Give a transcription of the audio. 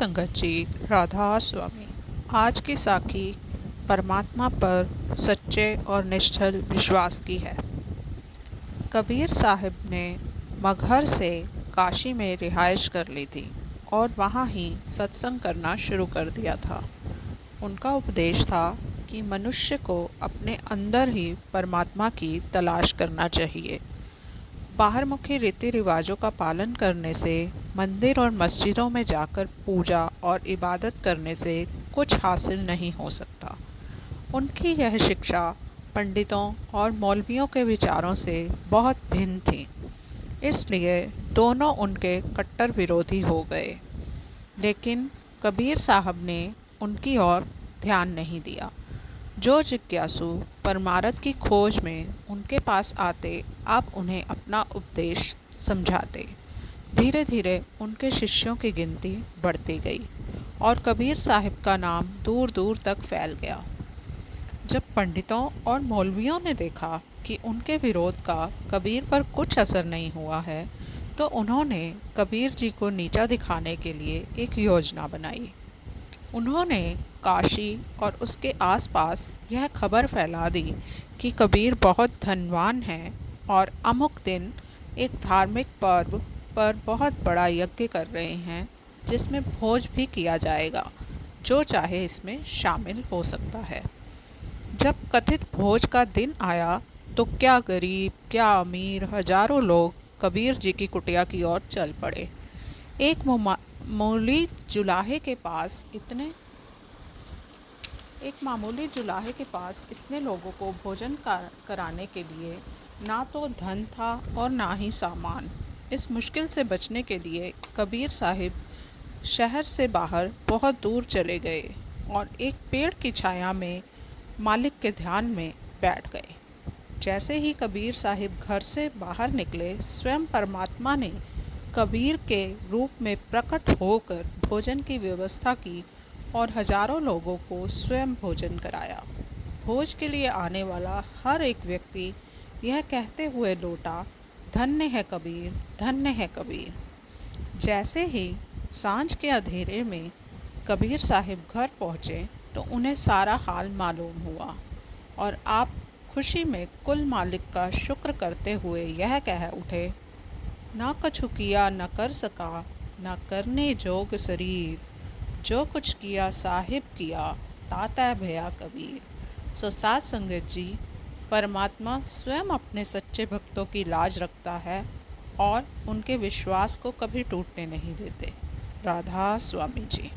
संगत जी, राधा स्वामी। आज की साखी परमात्मा पर सच्चे और निश्चल विश्वास की है। कबीर साहब ने मगहर से काशी में रिहाइश कर ली थी और वहाँ ही सत्संग करना शुरू कर दिया था। उनका उपदेश था कि मनुष्य को अपने अंदर ही परमात्मा की तलाश करना चाहिए। बाहरमुखी रीति रिवाजों का पालन करने से, मंदिर और मस्जिदों में जाकर पूजा और इबादत करने से कुछ हासिल नहीं हो सकता। उनकी यह शिक्षा पंडितों और मौलवियों के विचारों से बहुत भिन्न थी, इसलिए दोनों उनके कट्टर विरोधी हो गए। लेकिन कबीर साहब ने उनकी ओर ध्यान नहीं दिया। जो जिज्ञासु परमार्थ की खोज में उनके पास आते, आप उन्हें अपना उपदेश समझाते। धीरे धीरे उनके शिष्यों की गिनती बढ़ती गई और कबीर साहब का नाम दूर दूर तक फैल गया। जब पंडितों और मौलवियों ने देखा कि उनके विरोध का कबीर पर कुछ असर नहीं हुआ है, तो उन्होंने कबीर जी को नीचा दिखाने के लिए एक योजना बनाई। उन्होंने काशी और उसके आसपास यह खबर फैला दी कि कबीर बहुत धनवान हैं और अमुक दिन एक धार्मिक पर्व पर बहुत बड़ा यज्ञ कर रहे हैं, जिसमें भोज भी किया जाएगा। जो चाहे इसमें शामिल हो सकता है। जब कथित भोज का दिन आया तो क्या गरीब क्या अमीर, हजारों लोग कबीर जी की कुटिया की ओर चल पड़े। एक मामूली जुलाहे के पास इतने लोगों को भोजन कराने के लिए ना तो धन था और ना ही सामान। इस मुश्किल से बचने के लिए कबीर साहिब शहर से बाहर बहुत दूर चले गए और एक पेड़ की छाया में मालिक के ध्यान में बैठ गए। जैसे ही कबीर साहिब घर से बाहर निकले, स्वयं परमात्मा ने कबीर के रूप में प्रकट होकर भोजन की व्यवस्था की और हजारों लोगों को स्वयं भोजन कराया। भोज के लिए आने वाला हर एक व्यक्ति यह कहते हुए लौटा, धन्य है कबीर, धन्य है कबीर। जैसे ही सांझ के अंधेरे में कबीर साहिब घर पहुँचे तो उन्हें सारा हाल मालूम हुआ और आप खुशी में कुल मालिक का शुक्र करते हुए यह कह उठे, ना कछु किया न कर सका, ना करने जोग शरीर, जो कुछ किया साहिब किया, ताता भया कबीर। साथ संगत जी, परमात्मा स्वयं अपने सच्चे भक्तों की लाज रखता है और उनके विश्वास को कभी टूटने नहीं देते। राधा स्वामी जी।